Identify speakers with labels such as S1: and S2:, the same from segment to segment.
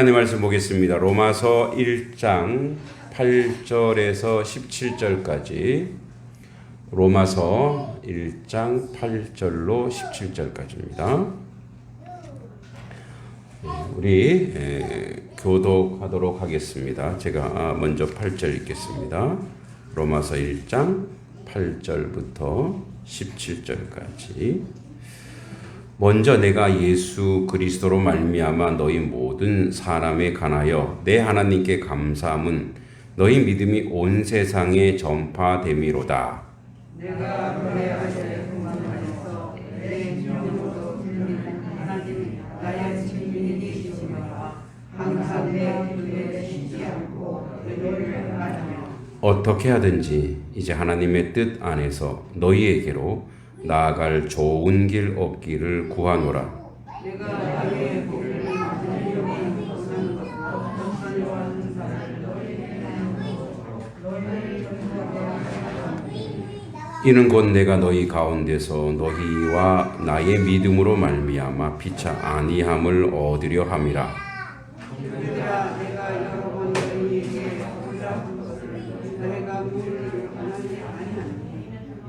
S1: 하나님 말씀 보겠습니다. 로마서 1장 8절에서 17절까지. 로마서 1장 8절로 17절까지입니다. 우리 교독하도록 하겠습니다. 제가 먼저 8절 읽겠습니다. 로마서 1장 8절부터 17절까지. 먼저 내가 예수 그리스도로 말미암아 너희 모든 사람에 관하여 내 하나님께 감사함은 너희 믿음이 온 세상에 전파됨이로다.
S2: 내가 너의 아들의 분만에서 내 이름으로 불리는 하나님 나의 증인이 되시니라. 항상 내 기도에 쉬지 않고 너희를 바라며
S1: 어떻게 하든지 이제 하나님의 뜻 안에서 너희에게로 나아갈 좋은 길 없기를 구하노라.
S2: 내가 나의 복을 하나님의 것은 선하는 사람을 너희를
S1: 이는 곧 내가 너희 가운데서 너희와 나의 믿음으로 말미암아 피차 아니함을 얻으려 함이라.
S2: 얘들아, 내가 여러 번 너희에게 보자는 것을 너희가 물을 원하지 아니하니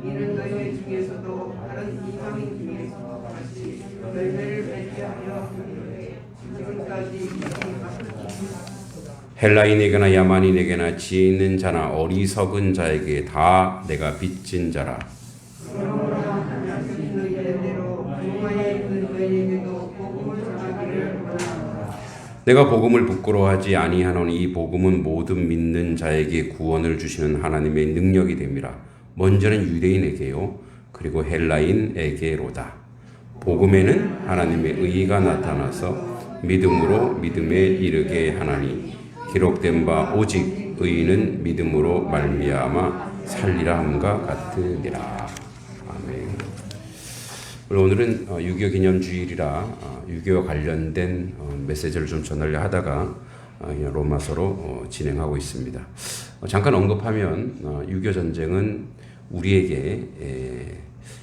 S2: 이는 너희 중에서도 다른 이방인 중에서 같이 열매를 맺게 하려 함이로되 지금까지 이방인
S1: 헬라인에게나 야만인에게나 지혜 있는 자나 어리석은 자에게 다 내가 빚진 자라.
S2: 그러므로 하나님 너희대로 로마에 있는 너희에게도 복음을 전하기를 원하노라.
S1: 내가 복음을 부끄러워하지 아니하노니 이 복음은 모든 믿는 자에게 구원을 주시는 하나님의 능력이 됨이라. 먼저는 유대인에게요 그리고 헬라인에게로다. 복음에는 하나님의 의가 나타나서 믿음으로 믿음에 이르게 하나니 기록된 바 오직 의인은 믿음으로 말미암아 살리라 함과 같으니라. 아멘. 오늘은 6.25 기념주일이라 6.25와 관련된 메시지를 좀 전하려 하다가 로마서로 진행하고 있습니다. 잠깐 언급하면 6.25 전쟁은 우리에게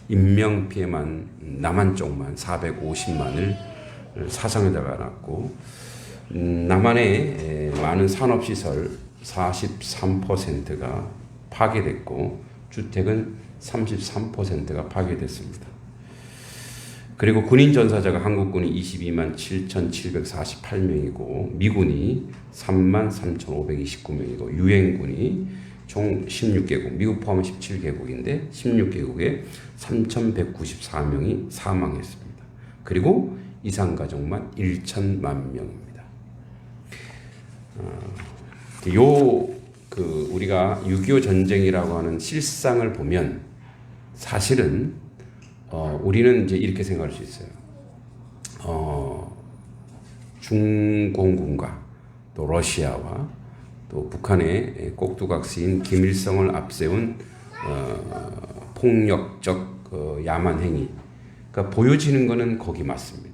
S1: 인명피해만 남한 쪽만 450만을 사상에다가 놨고 남한의 많은 산업시설 43%가 파괴됐고 주택은 33%가 파괴됐습니다. 그리고 군인 전사자가 한국군이 22만 7,748명이고 미군이 3만 3,529명이고 유엔군이 총 16개국, 미국 포함 17개국인데 16개국에 3,194명이 사망했습니다. 그리고 이산가족만 1천만 명입니다. 우리가 6.25 전쟁이라고 하는 실상을 보면 사실은 우리는 이제 이렇게 생각할 수 있어요. 중공군과 또 러시아와 또 북한의 꼭두각시인 김일성을 앞세운 폭력적 야만 행위, 그러니까 보여지는 것은 거기 맞습니다.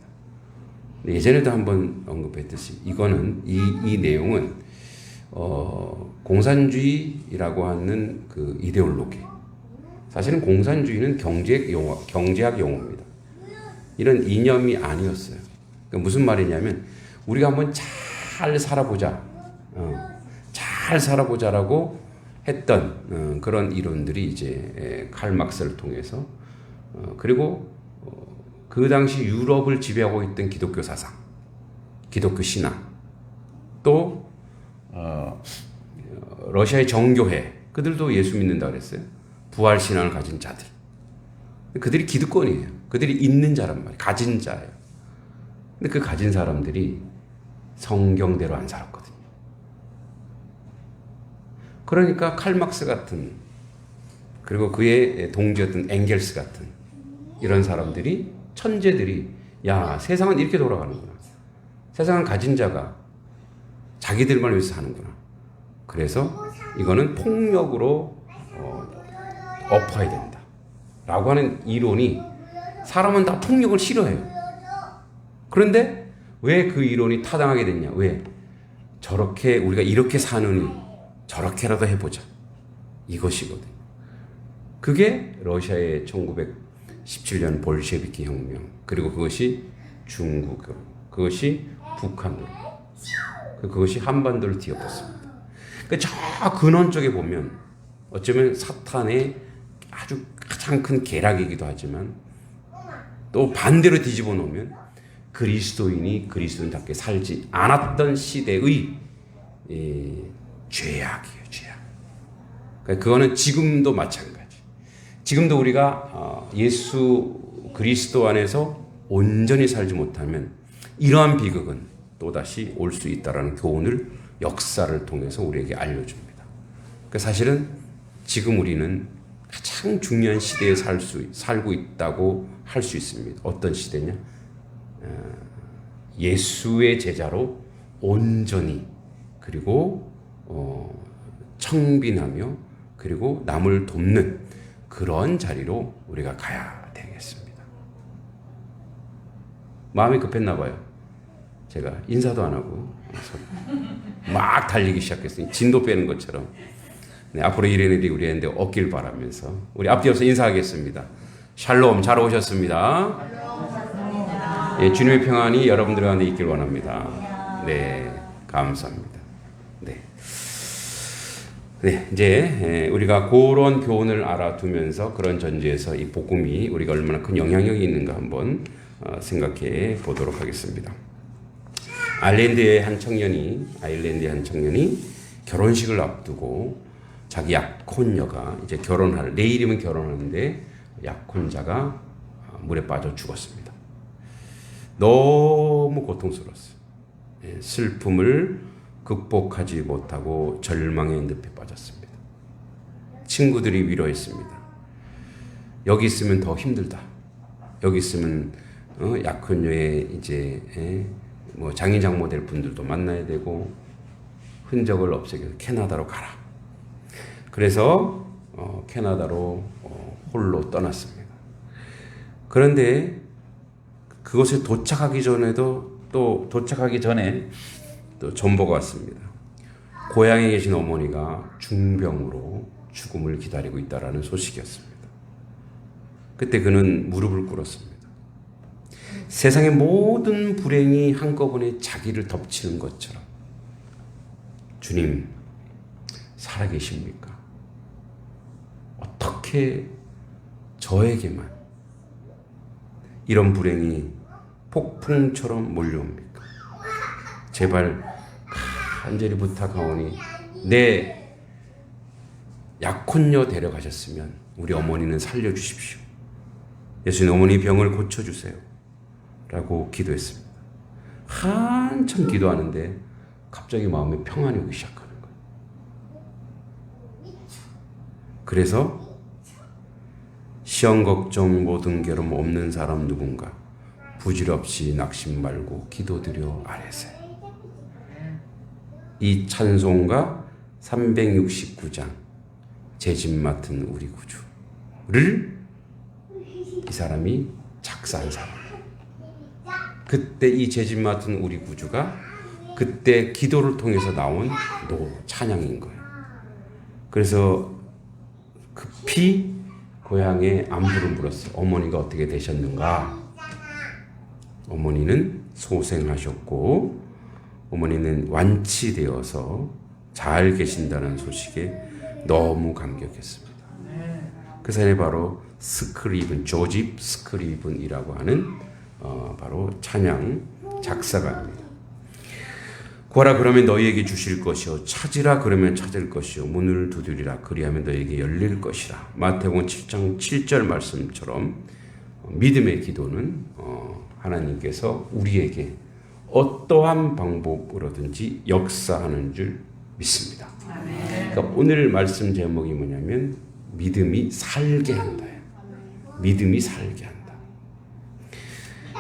S1: 예전에도 한번 언급했듯이 이거는 이 내용은 공산주의라고 하는 그 이데올로기. 사실은 공산주의는 경제학 용어입니다. 이런 이념이 아니었어요. 그러니까 무슨 말이냐면 우리가 한번 잘 살아보자, 잘 살아보자라고 했던 그런 이론들이 이제 칼 막스를 통해서 그리고 그 당시 유럽을 지배하고 있던 기독교 사상, 기독교 신앙, 또 러시아의 정교회, 그들도 예수 믿는다 그랬어요. 부활 신앙을 가진 자들. 그들이 기득권이에요. 그들이 있는 자란 말이에요. 가진 자예요. 근데 그 가진 사람들이 성경대로 안 살았거든요. 그러니까 칼막스 같은, 그리고 그의 동지였던 엥겔스 같은 이런 사람들이, 천재들이, 야, 세상은 이렇게 돌아가는구나. 세상은 가진 자가 자기들만 위해서 사는구나. 그래서 이거는 폭력으로 엎어야 된다 라고 하는 이론이, 사람은 다 폭력을 싫어해요. 그런데 왜 그 이론이 타당하게 됐냐? 왜? 저렇게 우리가 이렇게 사느니 저렇게라도 해보자, 이것이거든요. 그게 러시아의 1917년 볼셰비키 혁명, 그리고 그것이 중국, 그것이 북한으로, 그것이 한반도를 뒤엎었습니다. 그러니까 저 근원 쪽에 보면 어쩌면 사탄의 아주 가장 큰 계략이기도 하지만 또 반대로 뒤집어 놓으면 그리스도인이 그리스도인답게 살지 않았던 시대의 죄악이에요, 죄악. 그러니까 그거는 지금도 마찬가지. 지금도 우리가 예수 그리스도 안에서 온전히 살지 못하면 이러한 비극은 또다시 올 수 있다는 교훈을 역사를 통해서 우리에게 알려줍니다. 그러니까 사실은 지금 우리는 가장 중요한 시대에 살고 있다고 할 수 있습니다. 어떤 시대냐? 예수의 제자로 온전히 그리고 청빈하며 그리고 남을 돕는 그런 자리로 우리가 가야 되겠습니다. 마음이 급했나 봐요. 제가 인사도 안 하고 막 달리기 시작했으니 진도 빼는 것처럼. 네, 앞으로 이런 일이 우리한테 없길 바라면서 우리 앞뒤어서 인사하겠습니다. 샬롬, 잘 오셨습니다. 예, 주님의 평안이 여러분들 가운데 있길 원합니다. 네, 감사합니다. 네, 이제 우리가 그런 교훈을 알아두면서 그런 전제에서 이 복음이 우리가 얼마나 큰 영향력이 있는가 한번 생각해 보도록 하겠습니다. 아일랜드의 한 청년이 결혼식을 앞두고 자기 약혼녀가 이제 내일이면 결혼하는데 약혼자가 물에 빠져 죽었습니다. 너무 고통스러웠어요. 슬픔을 극복하지 못하고 절망의 늪에 빠졌습니다. 친구들이 위로했습니다. 여기 있으면 더 힘들다. 여기 있으면 약혼녀의 이제 뭐 장인 장모 될 분들도 만나야 되고 흔적을 없애기 위해서 캐나다로 가라. 그래서 캐나다로 홀로 떠났습니다. 그런데 그곳에 도착하기 전에 또 전보가 왔습니다. 고향에 계신 어머니가 중병으로 죽음을 기다리고 있다라는 소식이었습니다. 그때 그는 무릎을 꿇었습니다. 세상의 모든 불행이 한꺼번에 자기를 덮치는 것처럼 주님 살아계십니까? 어떻게 저에게만 이런 불행이 폭풍처럼 몰려옵니까? 제발 간절히 부탁하오니 내 약혼녀 데려가셨으면 우리 어머니는 살려주십시오. 예수님 어머니 병을 고쳐주세요. 라고 기도했습니다. 한참 기도하는데 갑자기 마음에 평안이 오기 시작하는 거예요. 그래서 시험 걱정 모든 괴로움 없는 사람 누군가 부질없이 낙심 말고 기도드려 아뢰세. 이 찬송가 369장 제 집 맡은 우리 구주를 이 사람이 작사한 사람. 그때 이 제 집 맡은 우리 구주가 그때 기도를 통해서 나온 찬양인 거예요. 그래서 급히 고향에 안부를 물었어요. 어머니가 어떻게 되셨는가? 어머니는 소생하셨고 어머니는 완치되어서 잘 계신다는 소식에 너무 감격했습니다. 그 사람이 바로 조집 스크리븐이라고 하는 바로 찬양 작사가입니다. 구하라 그러면 너희에게 주실 것이요 찾으라 그러면 찾을 것이요 문을 두드리라 그리하면 너희에게 열릴 것이라. 마태복음 7장 7절 말씀처럼 믿음의 기도는 하나님께서 우리에게 어떠한 방법으로든지 역사하는 줄 믿습니다. 그러니까 오늘 말씀 제목이 뭐냐면 믿음이 살게 한다. 믿음이 살게 한다.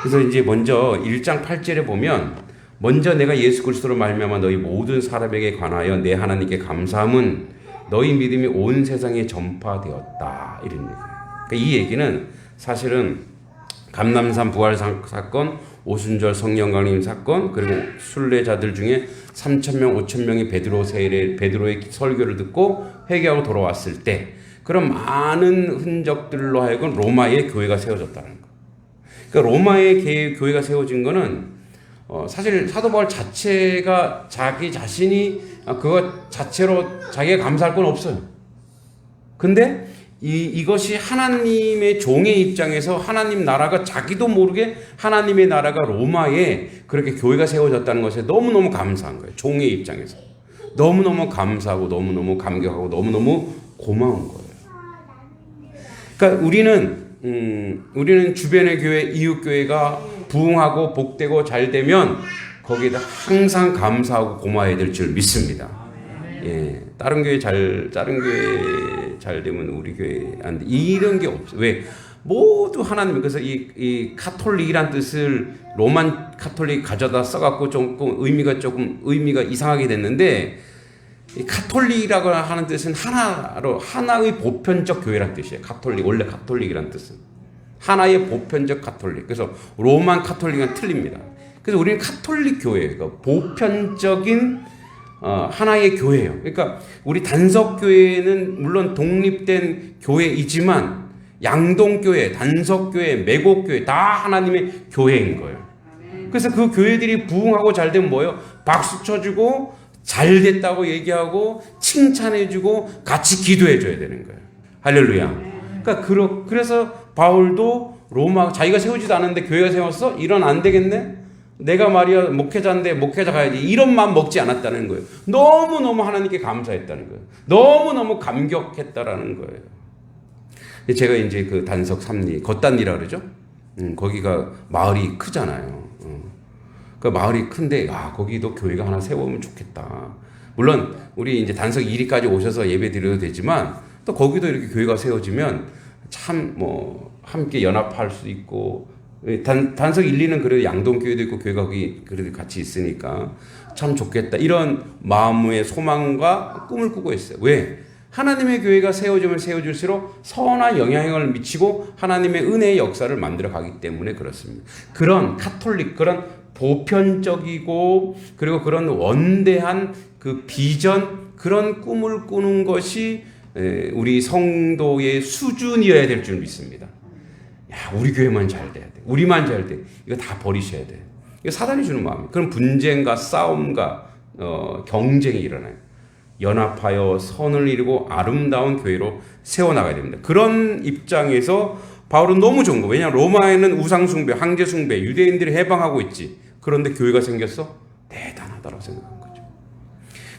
S1: 그래서 이제 먼저 1장 8절에 보면 먼저 내가 예수 그리스도로 말미암아 너희 모든 사람에게 관하여 내 하나님께 감사함은 너희 믿음이 온 세상에 전파되었다. 이런 얘기예요. 그러니까 이 얘기는 사실은 감남산 부활 사건, 오순절 성령 강림 사건, 그리고 순례자들 중에 3,000명, 5,000명이 베드로의 설교를 듣고 회개하고 돌아왔을 때 그런 많은 흔적들로 하여금 로마의 교회가 세워졌다는 거예요. 그러니까 로마의 교회가 세워진 거는 사실 사도 바울 자체가 자기 자신이 그것 자체로 자기가 감사할 건 없어요. 근데 이것이 하나님의 종의 입장에서 하나님 나라가 자기도 모르게 하나님의 나라가 로마에 그렇게 교회가 세워졌다는 것에 너무너무 감사한 거예요. 종의 입장에서. 너무너무 감사하고 너무너무 감격하고 너무너무 고마운 거예요. 그러니까 우리는 주변의 교회, 이웃 교회가 부흥하고 복되고 잘 되면 거기에다 항상 감사하고 고마워야 될 줄 믿습니다. 예, 다른 교회 잘 되면 우리 교회 안 돼. 이런 게 없어. 왜? 모두 하나님. 그래서 이 카톨릭이란 뜻을 로만 카톨릭 가져다 써갖고 의미가 이상하게 됐는데, 이 카톨릭이라고 하는 뜻은 하나의 보편적 교회란 뜻이에요. 카톨릭, 원래 카톨릭이란 뜻은 하나의 보편적 카톨릭. 그래서 로만 카톨릭은 틀립니다. 그래서 우리는 카톨릭 교회예요. 보편적인 하나의 교회예요. 그러니까 우리 단석교회는 물론 독립된 교회이지만 양동교회, 단석교회, 매곡교회 다 하나님의 교회인 거예요. 그래서 그 교회들이 부흥하고 잘 되면 뭐예요? 박수 쳐주고 잘 됐다고 얘기하고 칭찬해주고 같이 기도해줘야 되는 거예요. 할렐루야. 그러니까 그래서 바울도 로마 자기가 세우지도 않았는데 교회가 세웠어? 이런 안 되겠네? 내가 말이야 목회자인데 목회자 가야지. 이런 마음 먹지 않았다는 거예요. 너무너무 하나님께 감사했다는 거예요. 너무너무 감격했다라는 거예요. 제가 이제 그 단석 삼리, 겉단리라 그러죠? 거기가 마을이 크잖아요. 그 마을이 큰데, 거기도 교회가 하나 세우면 좋겠다. 물론, 우리 이제 단석 1위까지 오셔서 예배 드려도 되지만, 또 거기도 이렇게 교회가 세워지면 참 함께 연합할 수 있고, 단석 1, 2는 그래도 양동교회도 있고 교회가 거기 그래도 같이 있으니까 참 좋겠다. 이런 마음의 소망과 꿈을 꾸고 있어요. 왜? 하나님의 교회가 세워지면 세워질수록 선한 영향력을 미치고 하나님의 은혜의 역사를 만들어 가기 때문에 그렇습니다. 그런 카톨릭, 그런 보편적이고 그리고 그런 원대한 그 비전, 그런 꿈을 꾸는 것이 우리 성도의 수준이어야 될 줄 믿습니다. 우리 교회만 잘 돼야 돼. 우리만 잘 돼. 이거 다 버리셔야 돼. 이거 사단이 주는 마음이에요. 그럼 분쟁과 싸움과 경쟁이 일어나요. 연합하여 선을 이루고 아름다운 교회로 세워나가야 됩니다. 그런 입장에서 바울은 너무 좋은 거예요. 왜냐하면 로마에는 우상숭배, 황제숭배, 유대인들이 해방하고 있지. 그런데 교회가 생겼어? 대단하다고 생각한 거죠.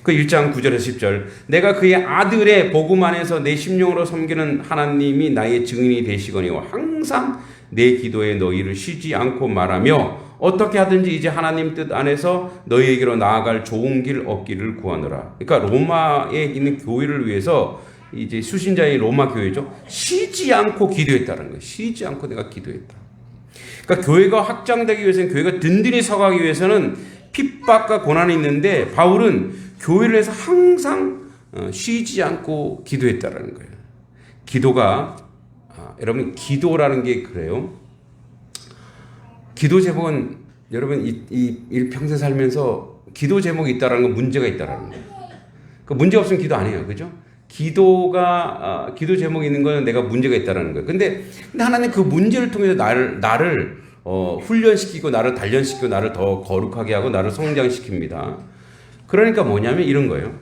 S1: 그 1장 9절에서 10절. 내가 그의 아들의 복음 안에서 내 심령으로 섬기는 하나님이 나의 증인이 되시거니와 항상 내 기도에 너희를 쉬지 않고 말하며 어떻게 하든지 이제 하나님 뜻 안에서 너희에게로 나아갈 좋은 길 얻기를 구하노라. 그러니까 로마에 있는 교회를 위해서 이제 수신자의 로마 교회죠. 쉬지 않고 기도했다는 거예요. 쉬지 않고 내가 기도했다. 그러니까 교회가 확장되기 위해서는, 교회가 든든히 서가기 위해서는 핍박과 고난이 있는데 바울은 교회를 위해서 항상 쉬지 않고 기도했다는 거예요. 기도가 여러분, 기도라는 게 그래요. 기도 제목은 여러분 일평생 살면서 기도 제목이 있다라는 건 문제가 있다라는 거예요. 그 문제 없으면 기도 안 해요. 그죠? 기도 제목이 있는 거는 내가 문제가 있다라는 거예요. 근데 하나님 그 문제를 통해서 나를 훈련시키고 나를 단련시키고 나를 더 거룩하게 하고 나를 성장시킵니다. 그러니까 뭐냐면 이런 거예요.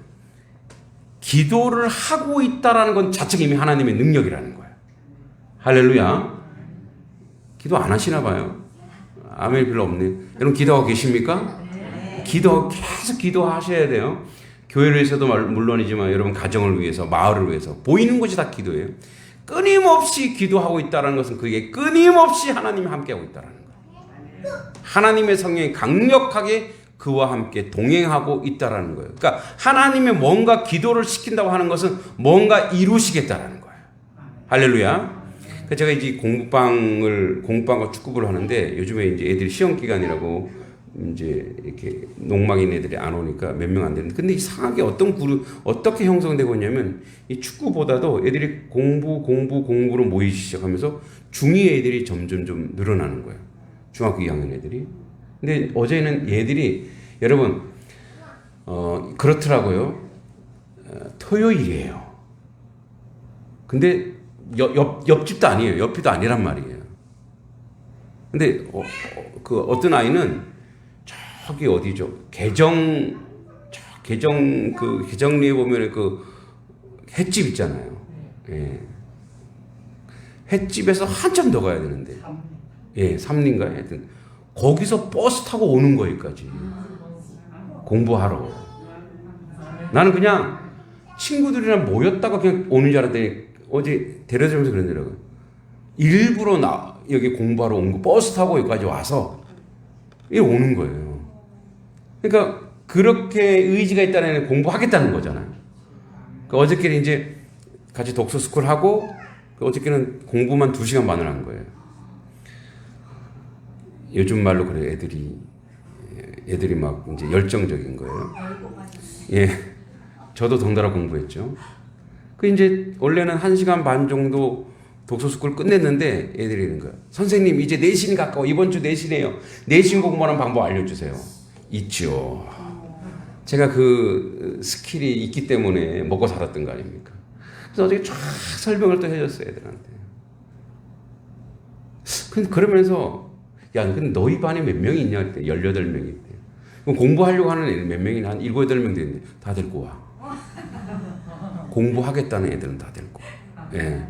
S1: 기도를 하고 있다라는 건 자체가 이미 하나님의 능력이라는 거예요. 할렐루야. 기도 안 하시나 봐요. 아멘 별로 없네요. 여러분 기도하고 계십니까? 계속 기도하셔야 돼요. 교회를 위해서도 물론이지만 여러분 가정을 위해서, 마을을 위해서, 보이는 것이 다 기도예요. 끊임없이 기도하고 있다는 것은 그게 끊임없이 하나님이 함께하고 있다는 거예요. 하나님의 성령이 강력하게 그와 함께 동행하고 있다는 거예요. 그러니까 하나님의 뭔가 기도를 시킨다고 하는 것은 뭔가 이루시겠다는 거예요. 할렐루야. 제가 이제 공부방과 축구부를 하는데 요즘에 이제 애들이 시험 기간이라고 이제 이렇게 농막인 애들이 안 오니까 몇 명 안 되는데, 근데 이상하게 어떻게 형성되고 있냐면 이 축구보다도 애들이 공부로 모이기 시작하면서 중2 애들이 점점 좀 늘어나는 거예요. 중학교 2학년 애들이. 근데 어제는 얘들이 여러분 그렇더라고요. 토요일이에요. 근데 옆집도 아니에요. 옆이도 아니란 말이에요. 근데 그 어떤 아이는 저기 어디죠? 개정리에 보면 그 횟집 있잖아요. 예. 횟집에서 한참 더 가야 되는데. 예, 삼리인가요? 하여튼 거기서 버스 타고 오는 거기까지 공부하러. 나는 그냥 친구들이랑 모였다가 그냥 오는 줄 알았더니 어제 데려주면서 그러더라고요. 일부러 여기 공부하러 온 거 버스 타고 여기까지 와서 이 오는 거예요. 그러니까 그렇게 의지가 있다는 애는 공부하겠다는 거잖아요. 그러니까 어저께는 이제 같이 독서 스쿨 하고 어저께는 공부만 2시간 반을 한 거예요. 요즘 말로 그래 애들이 막 이제 열정적인 거예요. 예, 저도 덩달아 공부했죠. 그 이제 원래는 1시간 반 정도 독서 스쿨 끝냈는데 애들이 이러는 거야. 선생님 이제 내신이 가까워. 이번 주 내신이에요. 내신 공부하는 방법 알려주세요. 있죠. 제가 그 스킬이 있기 때문에 먹고 살았던 거 아닙니까? 그래서 어저께 쫙 설명을 또 해줬어요 애들한테. 근데 그러면서 야, 근데 너희 반에 몇 명이 있냐 그랬더니 18명이 있대. 그럼 공부하려고 하는 애들 몇 명이나 한 7, 8명 되는데 다 데리고 와. 공부하겠다는 애들은 다 데리고 와. 예.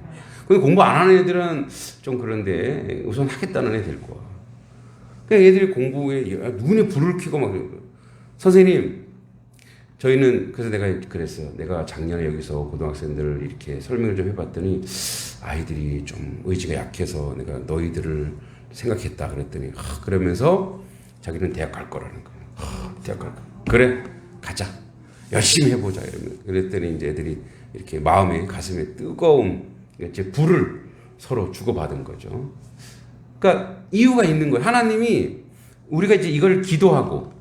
S1: 근데 공부 안 하는 애들은 좀 그런데 우선 하겠다는 애 데리고 와. 그냥 애들이 공부에 눈에 불을 켜고 막 선생님 저희는 그래서 내가 그랬어요. 내가 작년에 여기서 고등학생들을 이렇게 설명을 좀 해봤더니 아이들이 좀 의지가 약해서 내가 너희들을 생각했다 그랬더니 그러면서 자기는 대학 갈 거라는 거예요. 대학 갈 거. 그래 가자. 열심히 해보자 이러면 그랬더니 이제 애들이 이렇게 마음에 가슴에 뜨거운 이제 불을 서로 주고받은 거죠. 그러니까 이유가 있는 거예요. 하나님이 우리가 이제 이걸 기도하고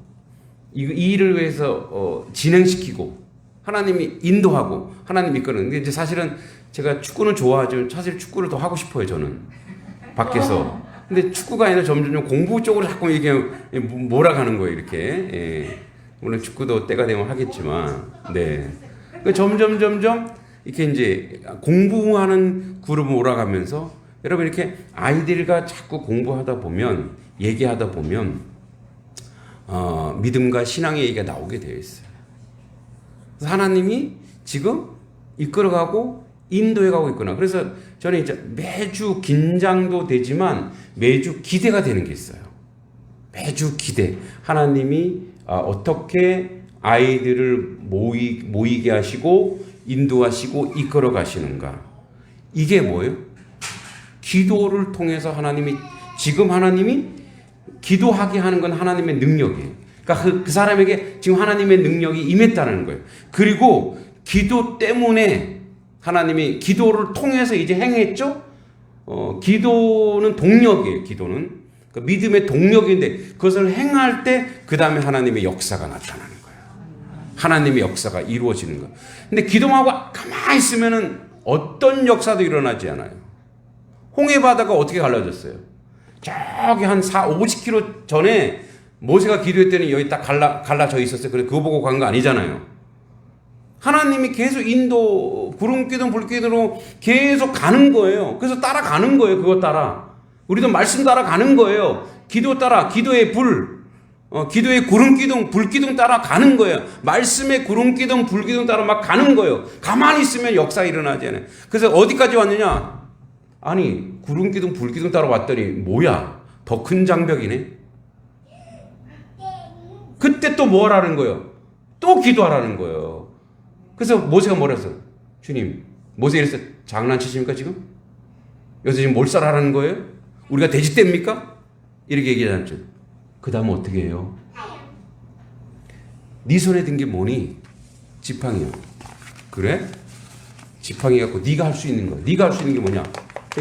S1: 이 일을 위해서 진행시키고 하나님이 인도하고 하나님이 이끄는. 근데 이제 사실은 제가 축구는 좋아하죠. 사실 축구를 더 하고 싶어요 저는 밖에서. 근데 축구가 아니라 점점 공부 쪽으로 자꾸 이게 몰아가는 거예요 이렇게. 예. 물론 축구도 때가 되면 하겠지만, 네. 그러니까 점점 이렇게 이제 공부하는 그룹으로 몰아가면서 여러분 이렇게 아이들과 자꾸 공부하다 보면 얘기하다 보면 믿음과 신앙의 얘기가 나오게 되어 있어요. 그래서 하나님이 지금 이끌어가고 인도해가고 있구나. 그래서 저는 이제 매주 긴장도 되지만 매주 기대가 되는 게 있어요. 매주 기대. 하나님이 어떻게 아이들을 모이게 하시고 인도하시고 이끌어 가시는가. 이게 뭐예요? 기도를 통해서 지금 하나님이 기도하게 하는 건 하나님의 능력이에요. 그러니까 그 사람에게 지금 하나님의 능력이 임했다는 거예요. 그리고 기도 때문에 하나님이 기도를 통해서 이제 행했죠? 기도는 동력이에요. 기도는. 그러니까 믿음의 동력인데 그것을 행할 때 그 다음에 하나님의 역사가 나타나는 거예요. 하나님의 역사가 이루어지는 거예요. 근데 기도만 하고 가만히 있으면은 어떤 역사도 일어나지 않아요. 홍해 바다가 어떻게 갈라졌어요? 저기 한 50km 전에 모세가 기도했더니 여기 딱 갈라져 있었어요. 그래 그거 보고 간 거 아니잖아요. 하나님이 계속 인도 구름기둥 불기둥으로 계속 가는 거예요. 그래서 따라가는 거예요. 그거 따라. 우리도 말씀 따라 가는 거예요. 기도 따라 기도의 불, 기도의 구름기둥 불기둥 따라 가는 거예요. 말씀의 구름기둥 불기둥 따라 막 가는 거예요. 가만히 있으면 역사 일어나지 않아요. 그래서 어디까지 왔느냐? 아니 구름기둥 불기둥 따라 왔더니 뭐야? 더 큰 장벽이네. 그때 또 뭐 하라는 거예요? 또 기도하라는 거예요. 그래서 모세가 뭐라 했어? 주님, 모세 이랬어. 장난치십니까 지금? 여기서 지금 몰살하라는 거예요? 우리가 돼지떼입니까? 이렇게 얘기하잖아요. 그 다음은 어떻게 해요? 네 손에 든 게 뭐니? 지팡이야. 그래? 지팡이 갖고 네가 할 수 있는 거. 네가 할 수 있는 게 뭐냐?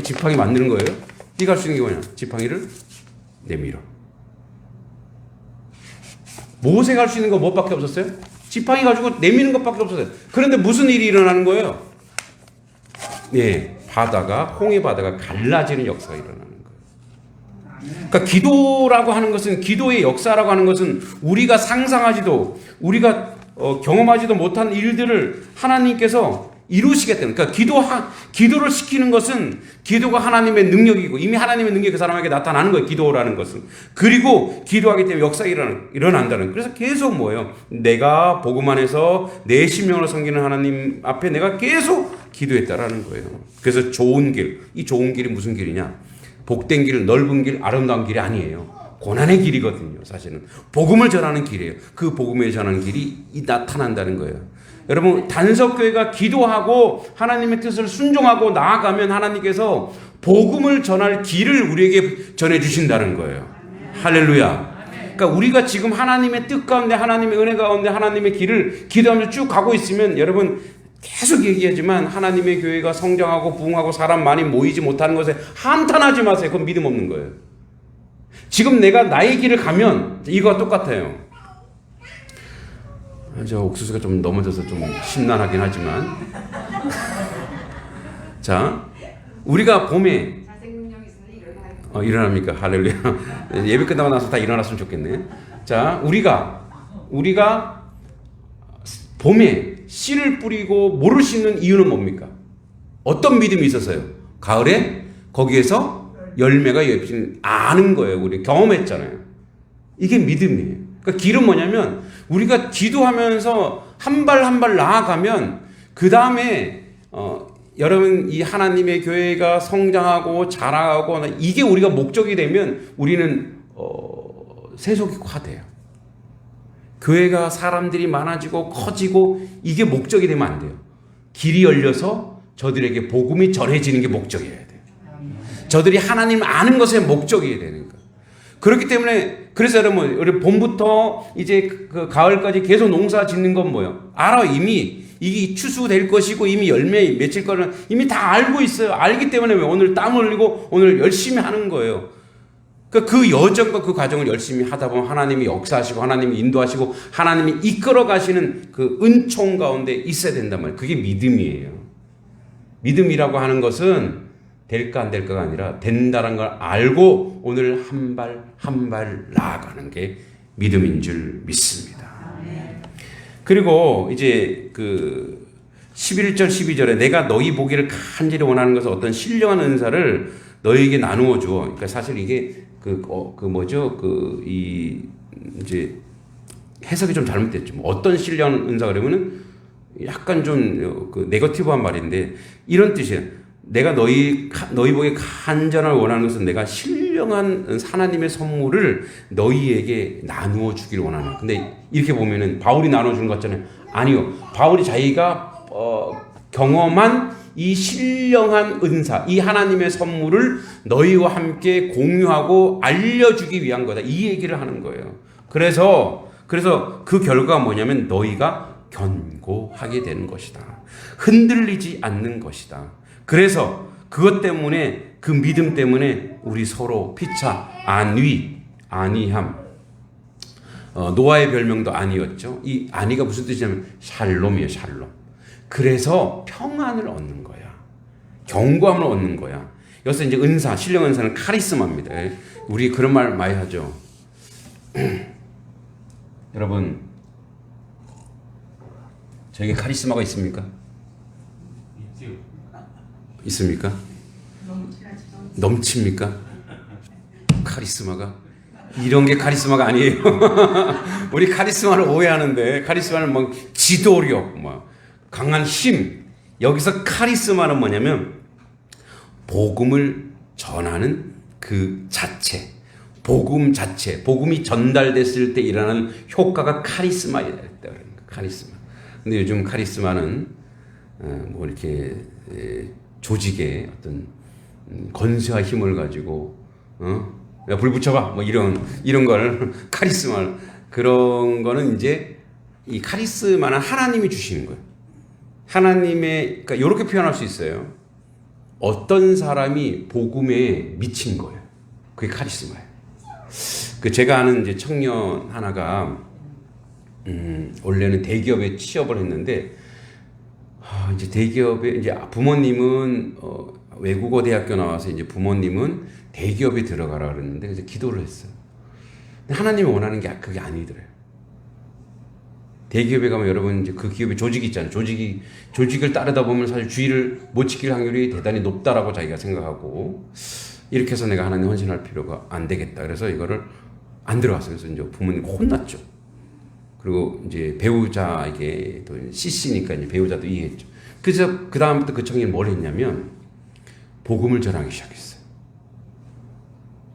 S1: 지팡이 만드는 거예요. 네가 할 수 있는 게 뭐냐? 지팡이를 내밀어. 모세가 할 수 있는 거 뭐밖에 없었어요? 지팡이 가지고 내미는 것밖에 없었어요. 그런데 무슨 일이 일어나는 거예요? 네, 홍해 바다가 갈라지는 역사가 일어나는 거예요. 그러니까 기도라고 하는 것은, 기도의 역사라고 하는 것은 우리가 상상하지도 우리가 경험하지도 못한 일들을 하나님께서 이루시겠다는. 그러니까 기도를 시키는 것은 기도가 하나님의 능력이고 이미 하나님의 능력이 그 사람에게 나타나는 거예요. 기도라는 것은. 그리고 기도하기 때문에 역사가 일어난다는. 그래서 계속 뭐예요? 내가 복음 안에서 내 심령을 섬기는 하나님 앞에 내가 계속 기도했다라는 거예요. 그래서 좋은 길, 이 좋은 길이 무슨 길이냐? 복된 길, 넓은 길, 아름다운 길이 아니에요. 고난의 길이거든요. 사실은 복음을 전하는 길이에요. 그 복음을 전하는 길이 나타난다는 거예요. 여러분, 단석교회가 기도하고 하나님의 뜻을 순종하고 나아가면 하나님께서 복음을 전할 길을 우리에게 전해주신다는 거예요. 할렐루야. 그러니까 우리가 지금 하나님의 뜻 가운데, 하나님의 은혜 가운데, 하나님의 길을 기도하면서 쭉 가고 있으면, 여러분 계속 얘기하지만 하나님의 교회가 성장하고 부흥하고 사람 많이 모이지 못하는 것에 한탄하지 마세요. 그건 믿음 없는 거예요. 지금 내가 나의 길을 가면 이거와 똑같아요. 저 옥수수가 좀 넘어져서 좀 심란하긴 하지만 자, 우리가 봄에 일어납니까? 할렐루야. 예배 끝나고 나서 다 일어났으면 좋겠네. 자, 우리가 봄에 씨를 뿌리고 모를 심는 이유는 뭡니까? 어떤 믿음이 있었어요? 가을에 거기에서 열매가 맺히는 아는 거예요. 우리 경험했잖아요. 이게 믿음이에요. 그러니까 길은 뭐냐면 우리가 기도하면서 한 발 한 발 나아가면 그 다음에 여러분 이 하나님의 교회가 성장하고 자라고 이게 우리가 목적이 되면 우리는 세속화돼요. 교회가 사람들이 많아지고 커지고 이게 목적이 되면 안 돼요. 길이 열려서 저들에게 복음이 전해지는 게 목적이어야 돼요. 저들이 하나님 아는 것의 목적이 되는 거예요. 그렇기 때문에 그래서 여러분 우리 봄부터 이제 그 가을까지 계속 농사 짓는 건 뭐예요? 알아. 이미 이게 추수될 것이고 이미 열매 맺힐 거는 이미 다 알고 있어요. 알기 때문에 왜 오늘 땀 흘리고 오늘 열심히 하는 거예요. 그 여정과 그 과정을 열심히 하다 보면 하나님이 역사하시고 하나님이 인도하시고 하나님이 이끌어 가시는 그 은총 가운데 있어야 된단 말이에요. 그게 믿음이에요. 믿음이라고 하는 것은 될까 안 될까가 아니라 된다는 걸 알고 오늘 한 발 한 발 나아가는 게 믿음인 줄 믿습니다. 그리고 이제 그 11절 12절에 내가 너희 보기를 간절히 원하는 것은 어떤 신령한 은사를 너희에게 나누어 줘. 그러니까 사실 이게 이제 해석이 좀 잘못됐죠. 어떤 신령한 은사 그러면은 약간 좀 그 네거티브한 말인데 이런 뜻이에요. 내가 너희 보기에 간절한 원하는 것은 내가 신령한 하나님의 선물을 너희에게 나누어 주기를 원하는. 근데 이렇게 보면은 바울이 나눠 주는 것 같잖아요. 아니요. 바울이 자기가 경험한 이 신령한 은사, 이 하나님의 선물을 너희와 함께 공유하고 알려주기 위한 거다. 이 얘기를 하는 거예요. 그래서 그 결과가 뭐냐면 너희가 견고하게 되는 것이다. 흔들리지 않는 것이다. 그래서 그것 때문에 그 믿음 때문에 우리 서로 피차 안위함. 노아의 별명도 안이었죠. 이 안이가 무슨 뜻이냐면 샬롬이에요. 샬롬. 그래서 평안을 얻는 거야. 견고함을 얻는 거야. 여기서 이제 은사, 신령 은사는 카리스마입니다. 우리 그런 말 많이 하죠. 여러분, 저에게 카리스마가 있습니까? 있습니까? 넘칩니까? 카리스마가? 이런 게 카리스마가 아니에요. 우리 카리스마를 오해하는데 카리스마는 뭐 지도력, 뭐 강한 힘. 여기서 카리스마는 뭐냐면 복음을 전하는 그 자체, 복음 자체, 복음이 전달됐을 때 일어나는 효과가 카리스마이다. 카리스마. 근데 요즘 카리스마는 뭐 이렇게 조직의 어떤 건세와 힘을 가지고 야, 불 붙여봐 뭐 이런 걸 카리스마 그런 거는 이제 이 카리스마는 하나님이 주시는 거예요. 하나님의 그러니까 이렇게 표현할 수 있어요. 어떤 사람이 복음에 미친 거예요. 그게 카리스마예요. 그 제가 아는 이제 청년 하나가 원래는 대기업에 취업을 했는데 이제 대기업에 이제 부모님은 외국어 대학교 나와서 이제 부모님은 대기업에 들어가라 그랬는데 그래서 기도를 했어요. 근데 하나님이 원하는 게 그게 아니더래요. 대기업에 가면 여러분 이제 그 기업의 조직이 있잖아요. 조직을 따르다 보면 사실 주의를 못 지킬 확률이 대단히 높다라고 자기가 생각하고 이렇게 해서 내가 하나님 헌신할 필요가 안 되겠다. 그래서 이거를 안 들어갔어요. 그래서 이제 부모님 혼났죠. 그리고 이제 배우자에게 또 CC니까 이제 배우자도 이해했죠. 그래서 그 다음부터 그 청년이 뭘 했냐면 복음을 전하기 시작했어요.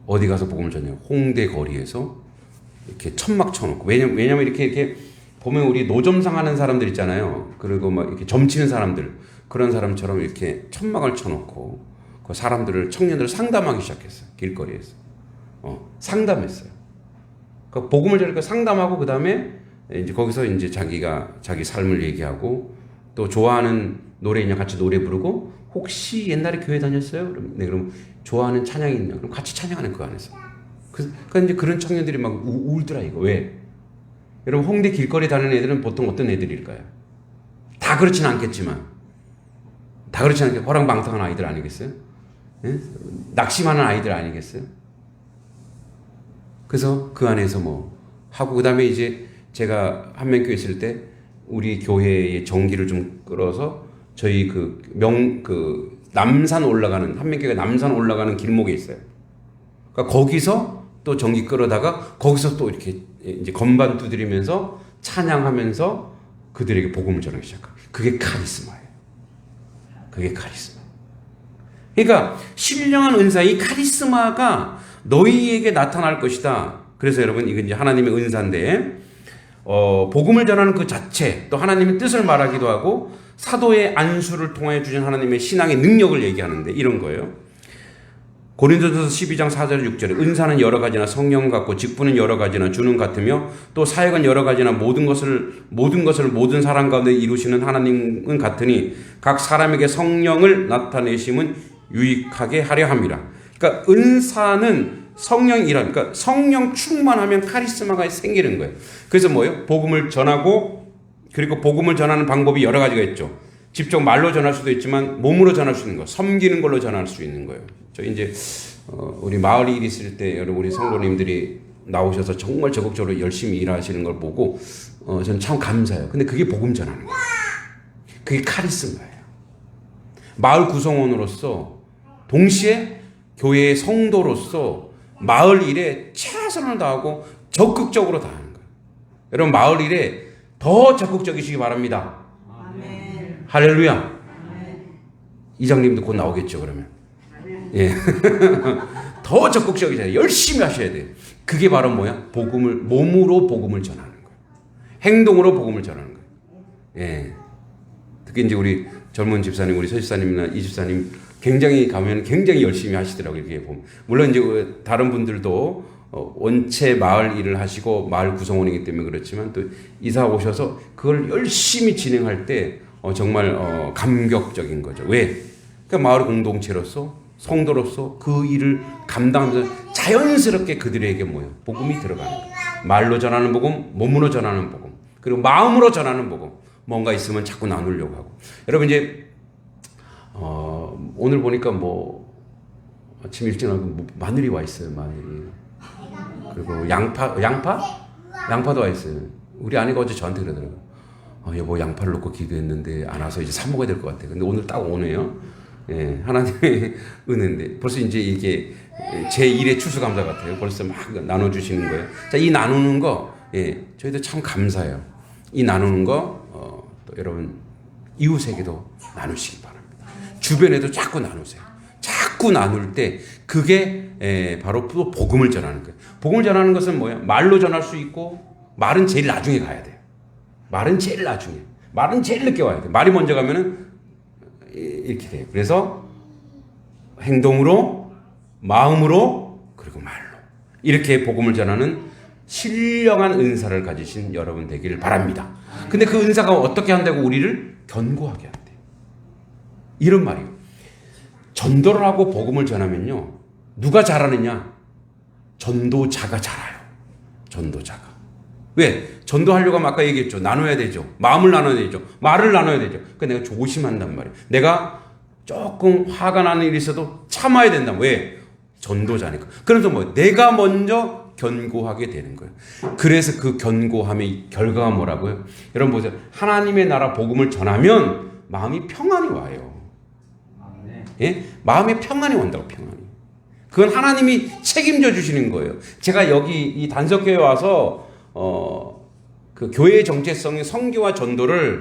S1: 어디 가서 복음을 전해요? 홍대 거리에서 이렇게 천막 쳐놓고 왜냐면 이렇게 보면 우리 노점상 하는 사람들 있잖아요. 그리고 막 이렇게 점치는 사람들 그런 사람처럼 이렇게 천막을 쳐놓고 그 사람들을 청년들을 상담하기 시작했어요. 길거리에서 상담했어요. 그 복음을 전하니까 상담하고 그 다음에 이제 거기서 이제 자기 삶을 얘기하고 또 좋아하는 노래 있냐 같이 노래 부르고 혹시 옛날에 교회 다녔어요? 그럼 좋아하는 찬양이 있냐? 그럼 같이 찬양하는 그 안에서. 그러니까 이제 그런 청년들이 막 울더라 이거 왜? 여러분 홍대 길거리 다니는 애들은 보통 어떤 애들일까요? 다 그렇진 않겠지만 다 그렇지 않게 호랑방탕한 아이들 아니겠어요? 예? 낙심하는 아이들 아니겠어요? 그래서 그 안에서 뭐 하고 그 다음에 이제 제가 한명교회 있을 때 우리 교회의 전기를 좀 끌어서 저희 남산 올라가는 한명교회가 남산 올라가는 길목에 있어요. 그러니까 거기서 또 전기 끌어다가 거기서 또 이렇게 이제 건반 두드리면서 찬양하면서 그들에게 복음을 전하기 시작해요. 그게 카리스마예요. 그게 카리스마. 그러니까 신령한 은사, 이 카리스마가 너희에게 나타날 것이다. 그래서 여러분 이건 이제 하나님의 은사인데 복음을 전하는 그 자체 또 하나님의 뜻을 말하기도 하고 사도의 안수를 통하여 주신 하나님의 신앙의 능력을 얘기하는데 이런 거예요. 고린도전서 12장 4절 6절에 은사는 여러 가지나 성령 같고 직분은 여러 가지나 주는 같으며 또 사역은 여러 가지나 모든 것을 모든 사람 가운데 이루시는 하나님은 같으니 각 사람에게 성령을 나타내심은 유익하게 하려 함이라. 그러니까 은사는 성령이라, 그러니까 성령 충만하면 카리스마가 생기는 거예요. 그래서 뭐예요? 복음을 전하고 그리고 복음을 전하는 방법이 여러 가지가 있죠. 직접 말로 전할 수도 있지만 몸으로 전할 수 있는 거, 섬기는 걸로 전할 수 있는 거예요. 저 이제 우리 마을 일 있을 때 여러분 우리 성도님들이 나오셔서 정말 적극적으로 열심히 일하시는 걸 보고 저는 참 감사해요. 근데 그게 복음 전하는 거예요. 그게 카리스마예요. 마을 구성원으로서 동시에 교회의 성도로서 마을 일에 최선을 다하고 적극적으로 다하는 거예요. 여러분 마을 일에 더 적극적이시기 바랍니다. 아멘. 할렐루야. 아멘. 이장님도 곧 나오겠죠 그러면. 아멘. 예. 더 적극적이잖아요. 열심히 하셔야 돼요. 그게 바로 뭐야? 몸으로 복음을 전하는 거예요. 행동으로 복음을 전하는 거예요. 예. 특히 이제 우리 젊은 집사님, 우리 서 집사님이나 이 집사님 굉장히 가면 굉장히 열심히 하시더라고요. 이렇게 보면. 물론 이제 다른 분들도 원체 마을 일을 하시고 마을 구성원이기 때문에 그렇지만 또 이사 오셔서 그걸 열심히 진행할 때 정말 감격적인 거죠. 왜? 그러니까 마을 공동체로서 성도로서 그 일을 감당하면서 자연스럽게 그들에게 뭐예요? 복음이 들어가는 거예요. 말로 전하는 복음, 몸으로 전하는 복음, 그리고 마음으로 전하는 복음. 뭔가 있으면 자꾸 나누려고 하고. 여러분 이제 오늘 보니까 뭐 아침 일찍 나고 마늘이 와 있어요. 마늘이. 그리고 양파도 와 있어요. 우리 아내가 어제 저한테 그러더라고요. 여보 양파를 넣고 기도했는데 안 와서 이제 사 먹어야 될 것 같아. 근데 오늘 딱 오네요. 예, 하나님의 은혜인데 벌써 이제 이게 제 일의 추수감사 같아요. 벌써 막 나눠주시는 거예요. 자, 이 나누는 거, 예, 저희도 참 감사해요. 이 나누는 거, 또 여러분 이웃에게도 나누시기 바랍니다. 주변에도 자꾸 나누세요. 자꾸 나눌 때 그게 바로 또 복음을 전하는 거예요. 복음을 전하는 것은 뭐예요? 말로 전할 수 있고 말은 제일 나중에 가야 돼요. 말은 제일 나중에. 말은 제일 늦게 와야 돼요. 말이 먼저 가면은 이렇게 돼요. 그래서 행동으로, 마음으로, 그리고 말로 이렇게 복음을 전하는 신령한 은사를 가지신 여러분 되기를 바랍니다. 근데 그 은사가 어떻게 한다고 우리를 견고하게 한대요. 이런 말이에요. 전도를 하고 복음을 전하면요. 누가 잘하느냐? 전도자가 잘해요. 전도자가. 왜? 전도하려고 하면 아까 얘기했죠. 나눠야 되죠. 마음을 나눠야 되죠. 말을 나눠야 되죠. 그러니까 내가 조심한단 말이에요. 내가 조금 화가 나는 일이 있어도 참아야 된다. 왜? 전도자니까. 그래서 뭐 내가 먼저 견고하게 되는 거예요. 그래서 그 견고함의 결과가 뭐라고요? 여러분 보세요. 하나님의 나라 복음을 전하면 마음이 평안이 와요. 예? 마음에 평안이 온다고, 평안이. 그건 하나님이 책임져 주시는 거예요. 제가 여기 이 단석교회 와서 그 교회의 정체성인 선교와 전도를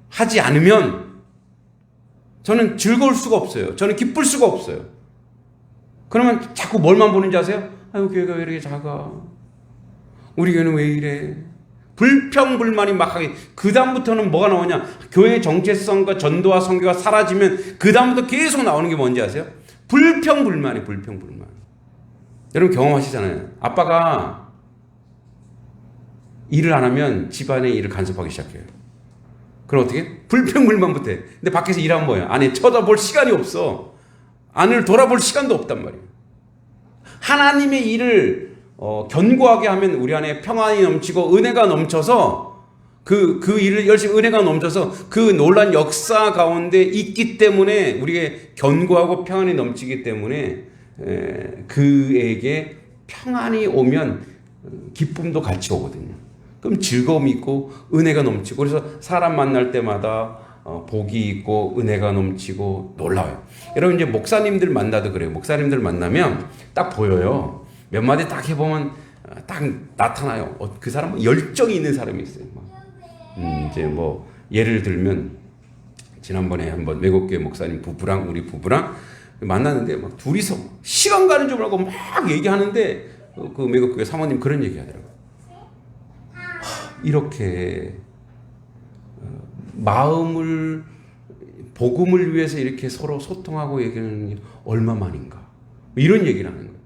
S1: 하지 않으면 저는 즐거울 수가 없어요. 저는 기쁠 수가 없어요. 그러면 자꾸 뭘만 보는지 아세요? 아유, 교회가 왜 이렇게 작아? 우리 교회는 왜 이래? 불평불만이 막 하게. 그 다음부터는 뭐가 나오냐? 교회의 정체성과 전도와 선교가 사라지면 그 다음부터 계속 나오는 게 뭔지 아세요? 불평불만이, 불평불만. 여러분 경험하시잖아요. 아빠가 일을 안 하면 집안의 일을 간섭하기 시작해요. 그럼 어떻게? 불평불만부터 해. 근데 밖에서 일하면 뭐예요? 아내 쳐다볼 시간이 없어. 아내를 돌아볼 시간도 없단 말이에요. 하나님의 일을 견고하게 하면 우리 안에 평안이 넘치고 은혜가 넘쳐서 그 일을 열심히 은혜가 넘쳐서 그 놀란 역사 가운데 있기 때문에 우리에게 견고하고 평안이 넘치기 때문에 그에게 평안이 오면 기쁨도 같이 오거든요. 그럼 즐거움이 있고 은혜가 넘치고 그래서 사람 만날 때마다 복이 있고 은혜가 넘치고 놀라워요. 여러분 이제 목사님들 만나도 그래요. 목사님들 만나면 딱 보여요. 몇 마디 딱 해보면 딱 나타나요. 그 사람은 열정이 있는 사람이 있어요. 이제 뭐 예를 들면 지난번에 한번 외국교회 목사님 부부랑 우리 부부랑 만났는데 막 둘이서 시간 가는 줄 알고 막 얘기하는데 그 외국교회 사모님 그런 얘기하더라고요. 이렇게 마음을 복음을 위해서 이렇게 서로 소통하고 얘기하는 게 얼마만인가 이런 얘기를 하는 거예요.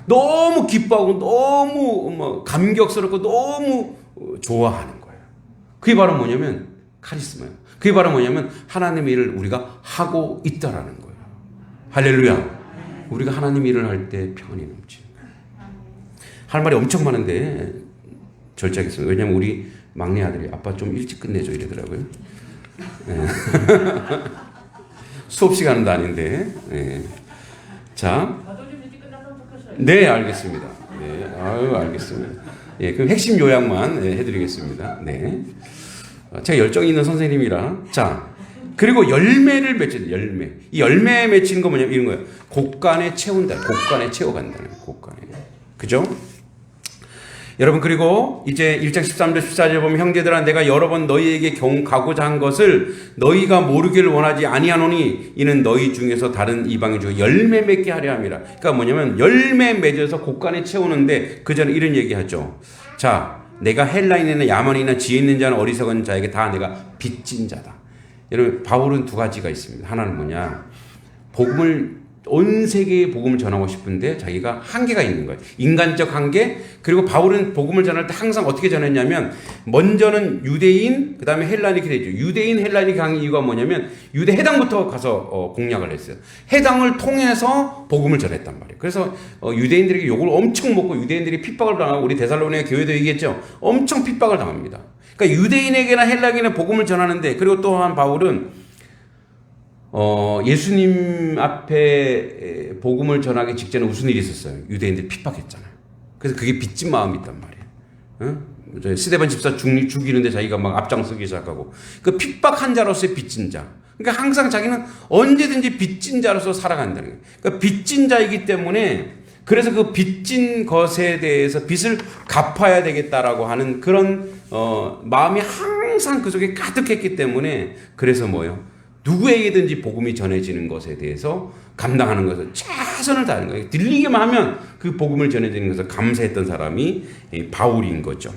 S1: 너무 기뻐하고 너무 감격스럽고 너무 좋아하는 거예요. 그게 바로 뭐냐면 카리스마예요. 그게 바로 뭐냐면 하나님의 일을 우리가 하고 있다라는 거예요. 할렐루야. 우리가 하나님 일을 할 때 평안이 넘치는 거예요. 할 말이 엄청 많은데 절제하겠습니다. 왜냐면 우리 막내 아들이 아빠 좀 일찍 끝내줘 이러더라고요. 네. 수업 시간도 아닌데. 네. 자, 네 알겠습니다. 네, 아유 알겠습니다. 예, 그럼 핵심 요약만 해드리겠습니다. 네, 제가 열정 있는 선생님이라. 자, 그리고 열매를 맺힌다. 열매. 이 열매 맺히는 거 뭐냐면 이런 거예요. 곳간에 채운다. 곳간에 채워간다는 거예요. 곳간에. 그죠? 여러분 그리고 이제 1장 13절 14절 보면 형제들아 내가 여러 번 너희에게 가고자 한 것을 너희가 모르기를 원하지 아니하노니 이는 너희 중에서 다른 이방인 중에 열매 맺게 하려 함이라. 그러니까 뭐냐면 열매 맺어서 곳간에 채우는데 그 전에 이런 얘기하죠. 자, 내가 헬라인이나 야만이나 지혜 있는 자는 어리석은 자에게 다 내가 빚진 자다. 여러분 바울은 두 가지가 있습니다. 하나는 뭐냐? 복음을 온 세계에 복음을 전하고 싶은데 자기가 한계가 있는 거예요. 인간적 한계. 그리고 바울은 복음을 전할 때 항상 어떻게 전했냐면 먼저는 유대인 그 다음에 헬라닉이 되죠. 유대인 헬라닉이 한 이유가 뭐냐면 유대 해당부터 가서 공략을 했어요. 해당을 통해서 복음을 전했단 말이에요. 그래서 유대인들에게 욕을 엄청 먹고 유대인들이 핍박을 당하고 우리 데살로니가 교회도 얘기했죠. 엄청 핍박을 당합니다. 그러니까 유대인에게나 헬라인에게 복음을 전하는데 그리고 또한 바울은 예수님 앞에 복음을 전하기 직전에 무슨 일이 있었어요? 유대인들이 핍박했잖아요. 그래서 그게 빚진 마음이 있단 말이에요. 스데반 집사 죽이는데 자기가 막 앞장서기 시작하고 그 핍박한 자로서의 빚진 자. 그러니까 항상 자기는 언제든지 빚진 자로서 살아간다는 거예요. 그러니까 빚진 자이기 때문에 그래서 그 빚진 것에 대해서 빚을 갚아야 되겠다라고 하는 그런 마음이 항상 그 속에 가득했기 때문에 그래서 뭐예요? 누구에게든지 복음이 전해지는 것에 대해서 감당하는 것을 최선을 다하는 거예요. 들리기만 하면 그 복음을 전해지는 것을 감사했던 사람이 바울인 거죠.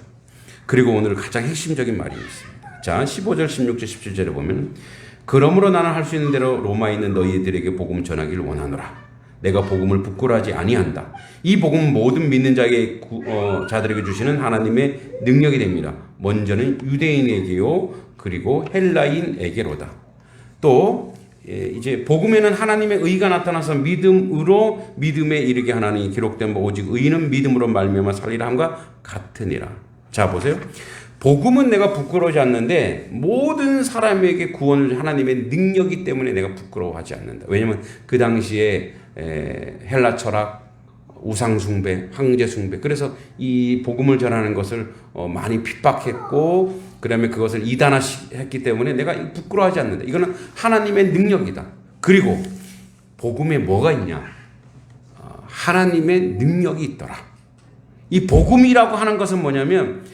S1: 그리고 오늘 가장 핵심적인 말이 있습니다. 자, 15절, 16절, 17절에 보면 그러므로 나는 할 수 있는 대로 로마에 있는 너희들에게 복음 전하기를 원하노라. 내가 복음을 부끄러워하지 아니한다. 이 복음은 모든 믿는 자들에게 주시는 하나님의 능력이 됩니다. 먼저는 유대인에게요, 그리고 헬라인에게로다. 또 이제 복음에는 하나님의 의가 나타나서 믿음으로 믿음에 이르게 하나니 기록된 바 오직 의인은 믿음으로 말미암아 살리라 함과 같으니라. 자 보세요. 복음은 내가 부끄러워하지 않는데 모든 사람에게 구원을 하나님의 능력이 때문에 내가 부끄러워하지 않는다. 왜냐하면 그 당시에 헬라 철학 우상숭배, 황제숭배. 그래서 이 복음을 전하는 것을 많이 핍박했고, 그 다음에 그것을 이단화했기 때문에 내가 부끄러워하지 않는다. 이거는 하나님의 능력이다. 그리고 복음에 뭐가 있냐? 하나님의 능력이 있더라. 이 복음이라고 하는 것은 뭐냐면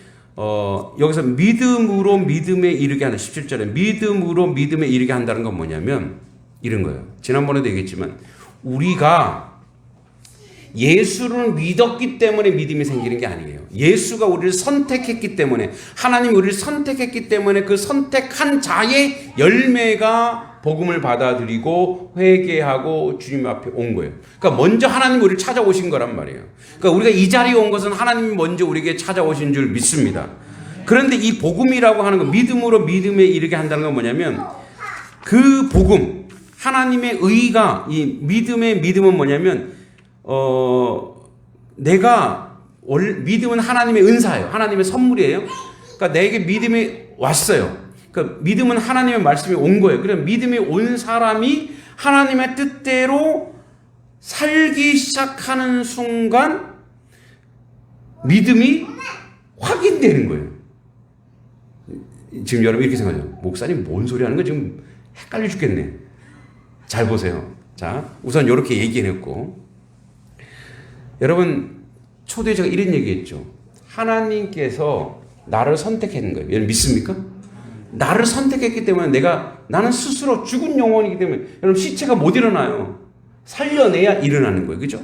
S1: 여기서 믿음으로 믿음에 이르게 한다. 17절에 믿음으로 믿음에 이르게 한다는 건 뭐냐면 이런 거예요. 지난번에도 얘기했지만 우리가 예수를 믿었기 때문에 믿음이 생기는 게 아니에요. 예수가 우리를 선택했기 때문에, 하나님이 우리를 선택했기 때문에 그 선택한 자의 열매가 복음을 받아들이고 회개하고 주님 앞에 온 거예요. 그러니까 먼저 하나님이 우리를 찾아오신 거란 말이에요. 그러니까 우리가 이 자리에 온 것은 하나님이 먼저 우리에게 찾아오신 줄 믿습니다. 그런데 이 복음이라고 하는 거, 믿음으로 믿음에 이르게 한다는 건 뭐냐면 그 복음, 하나님의 의가, 이 믿음의 믿음은 뭐냐면 내가 믿음은 하나님의 은사예요. 하나님의 선물이에요. 그러니까 내게 믿음이 왔어요. 그러니까 믿음은 하나님의 말씀이 온 거예요. 그래서 믿음이 온 사람이 하나님의 뜻대로 살기 시작하는 순간 믿음이 확인되는 거예요. 지금 여러분 이렇게 생각해요. 목사님 뭔 소리 하는 거 지금 헷갈려 죽겠네. 잘 보세요. 자, 우선 이렇게 얘기해놓고, 여러분 초대에 제가 이런 얘기했죠. 하나님께서 나를 선택한 거예요. 여러분 믿습니까? 나를 선택했기 때문에 나는 스스로 죽은 영혼이기 때문에, 여러분 시체가 못 일어나요. 살려내야 일어나는 거예요. 그죠?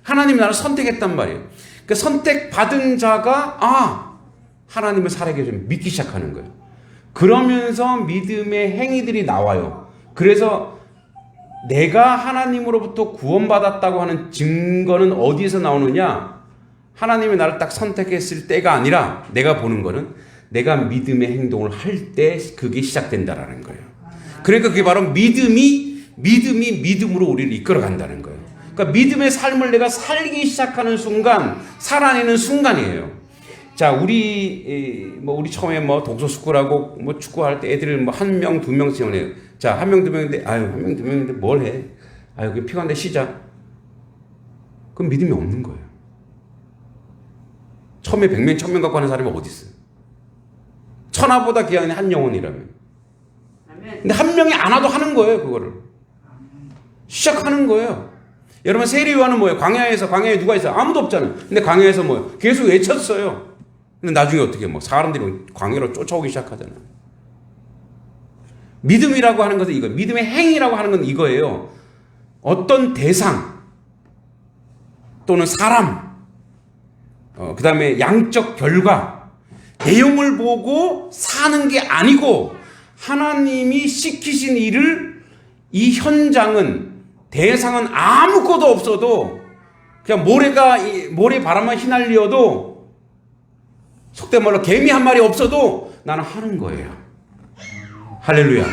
S1: 하나님이 나를 선택했단 말이에요. 그 선택받은 자가 하나님을 살아계 좀 믿기 시작하는 거예요. 그러면서 믿음의 행위들이 나와요. 그래서 내가 하나님으로부터 구원받았다고 하는 증거는 어디에서 나오느냐? 하나님이 나를 딱 선택했을 때가 아니라 내가 보는 거는 내가 믿음의 행동을 할 때 그게 시작된다라는 거예요. 그러니까 그게 바로 믿음이 믿음으로 우리를 이끌어 간다는 거예요. 그러니까 믿음의 삶을 내가 살기 시작하는 순간, 살아내는 순간이에요. 자, 우리 처음에 독서스쿨하고 축구할 때 애들을 1명, 2명 지원해요. 자, 1명, 2명인데, 1명, 2명인데 뭘 해? 그냥 피곤한데 쉬자. 그럼 믿음이 없는 거예요. 처음에 100명, 1000명 갖고 하는 사람이 어디 있어요? 천하보다 귀한 한 영혼이라면. 근데 한 명이 안 와도 하는 거예요, 그거를. 시작하는 거예요. 여러분, 세례요한은 뭐예요? 광야에 누가 있어요? 아무도 없잖아요. 근데 광야에서 뭐예요? 계속 외쳤어요. 근데 나중에 어떻게 사람들이 광야로 쫓아오기 시작하잖아요. 믿음이라고 하는 것은 이거, 믿음의 행위라고 하는 건 이거예요. 어떤 대상 또는 사람, 그 다음에 양적 결과, 내용을 보고 사는 게 아니고 하나님이 시키신 일을, 이 현장은, 대상은 아무것도 없어도 그냥 모래 바람만 휘날려도, 속된 말로 개미 한 마리 없어도 나는 하는 거예요. 할렐루야.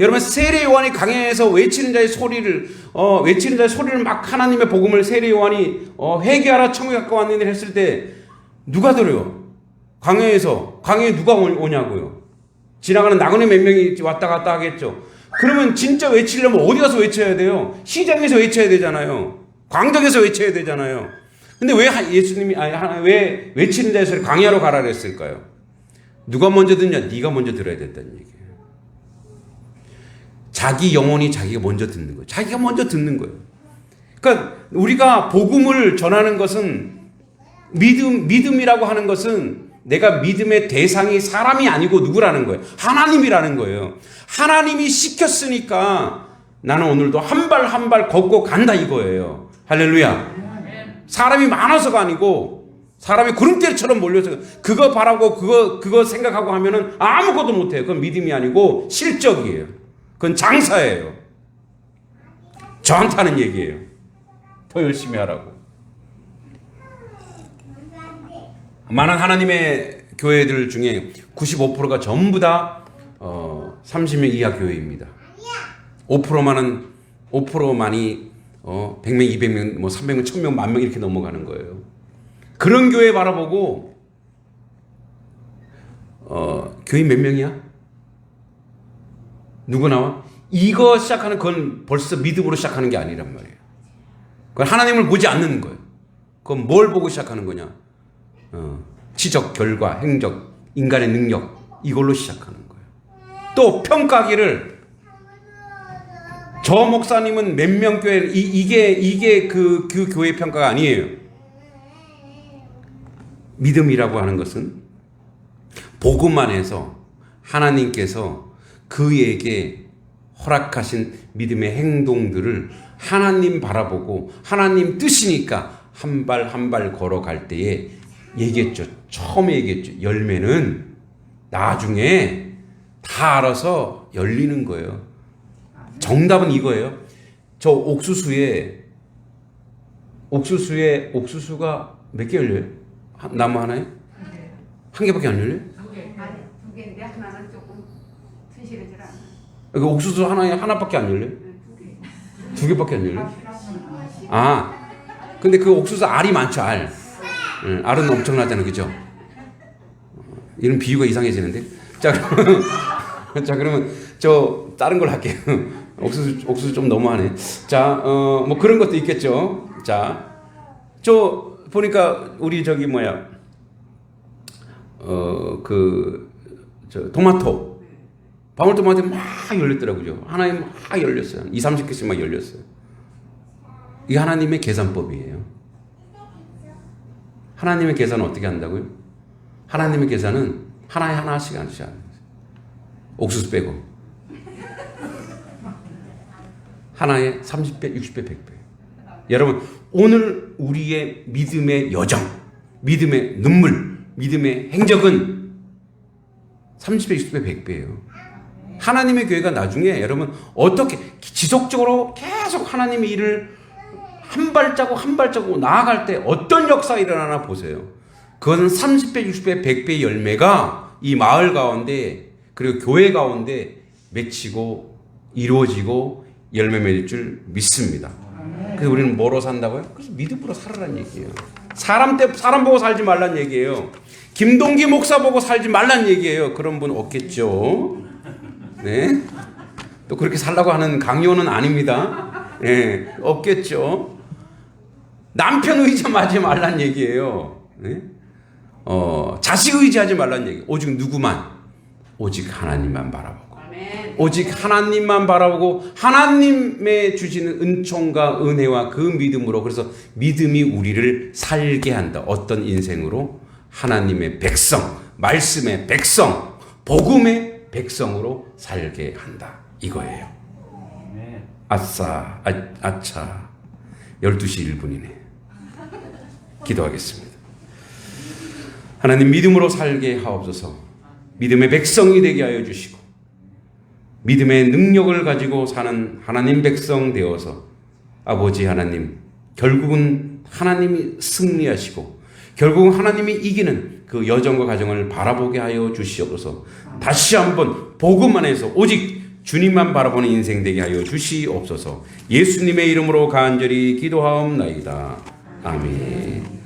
S1: 여러분, 세례 요한이 광야에서 외치는 자의 소리를 막 하나님의 복음을 세례 요한이 회개하라 청에 갖고 왔느니라 했을 때 누가 들어요? 광야에 누가 오냐고요? 지나가는 나그네 몇 명이 왔다 갔다 하겠죠. 그러면 진짜 외치려면 어디 가서 외쳐야 돼요? 시장에서 외쳐야 되잖아요. 광장에서 외쳐야 되잖아요. 근데 왜 예수님이 왜 외치는 자의 소리 광야로 가라 그랬을까요? 누가 먼저 듣냐? 네가 먼저 들어야 된다는 얘기예요. 자기 영혼이 자기가 먼저 듣는 거예요. 자기가 먼저 듣는 거예요. 그러니까 우리가 복음을 전하는 것은, 믿음이라고 하는 것은 내가 믿음의 대상이 사람이 아니고 누구라는 거예요? 하나님이라는 거예요. 하나님이 시켰으니까 나는 오늘도 한 발 한 발 걷고 간다 이거예요. 할렐루야. 사람이 많아서가 아니고 사람이 구름대처럼 몰려서 그거 바라고 그거 생각하고 하면은 아무것도 못해요. 그건 믿음이 아니고 실적이에요. 그건 장사예요. 저한테 하는 얘기예요. 더 열심히 하라고. 많은 하나님의 교회들 중에 95%가 전부 다 30명 이하 교회입니다. 5%만이 100명, 200명, 300명, 1000명, 10,000명 이렇게 넘어가는 거예요. 그런 교회 바라보고 교회 몇 명이야? 누구 나와? 이거 시작하는 건 벌써 믿음으로 시작하는 게 아니란 말이에요. 그건 하나님을 보지 않는 거예요. 그럼 뭘 보고 시작하는 거냐? 지적, 결과, 행적, 인간의 능력 이걸로 시작하는 거예요. 또 평가하기를 저 목사님은 몇 명 교회 이게 그 교회 평가가 아니에요. 믿음이라고 하는 것은 복음 안에서 하나님께서 그에게 허락하신 믿음의 행동들을 하나님 바라보고 하나님 뜻이니까 한 발 한 발 걸어갈 때에 얘기했죠. 처음에 얘기했죠. 열매는 나중에 다 알아서 열리는 거예요. 정답은 이거예요. 저 옥수수가 몇 개 열려요? 나무 하나에? 한 개밖에 안 열려요?
S2: 두 개인데 하나는 조금 튼실하지 않아.
S1: 그 옥수수 하나에 하나밖에 안 열려요? 두 개밖에 안 열려요? 근데 그 옥수수 알이 많죠, 알. 알은 엄청나잖아요, 그죠? 이런 비유가 이상해지는데? 자, 그러면 저 다른 걸 할게요. 옥수수 좀 너무하네. 자, 뭐 그런 것도 있겠죠. 자, 저 보니까 우리 저기 저 토마토, 방울토마토 막 열렸더라고요. 하나에 막 열렸어요. 20-30개씩 막 열렸어요. 이게 하나님의 계산법이에요. 하나님의 계산은 어떻게 한다고요? 하나님의 계산은 하나에 하나씩 하나요. 옥수수 빼고. 하나에 30배, 60배, 100배. 여러분, 오늘 우리의 믿음의 여정, 믿음의 눈물, 믿음의 행적은 30배, 60배, 100배예요. 하나님의 교회가 나중에 여러분 어떻게 지속적으로 계속 하나님의 일을 한 발자국 한 발자국 나아갈 때 어떤 역사가 일어나나 보세요. 그것은 30배, 60배, 100배의 열매가 이 마을 가운데 그리고 교회 가운데 맺히고 이루어지고 열매 맺을 줄 믿습니다. 그래서 우리는 뭐로 산다고요? 그래서 믿음으로 살아라는 얘기예요. 사람 보고 살지 말란 얘기예요. 김동기 목사 보고 살지 말란 얘기예요. 그런 분 없겠죠. 네. 또 그렇게 살라고 하는 강요는 아닙니다. 네. 없겠죠. 남편 의지하지 말란 얘기예요. 네? 자식 의지하지 말란 얘기. 오직 누구만? 오직 하나님만 바라보고.
S2: 아멘.
S1: 오직 하나님만 바라보고 하나님의 주시는 은총과 은혜와 그 믿음으로 그래서 믿음이 우리를 살게 한다. 어떤 인생으로? 하나님의 백성, 말씀의 백성, 복음의 백성으로 살게 한다. 이거예요. 아싸, 아차. 12시 1분이네. 기도하겠습니다. 하나님 믿음으로 살게 하옵소서. 믿음의 백성이 되게 하여 주시고 믿음의 능력을 가지고 사는 하나님 백성 되어서 아버지 하나님 결국은 하나님이 승리하시고 결국은 하나님이 이기는 그 여정과 과정을 바라보게 하여 주시옵소서. 다시 한번 복음 안에서 오직 주님만 바라보는 인생 되게 하여 주시옵소서. 예수님의 이름으로 간절히 기도하옵나이다. 아멘.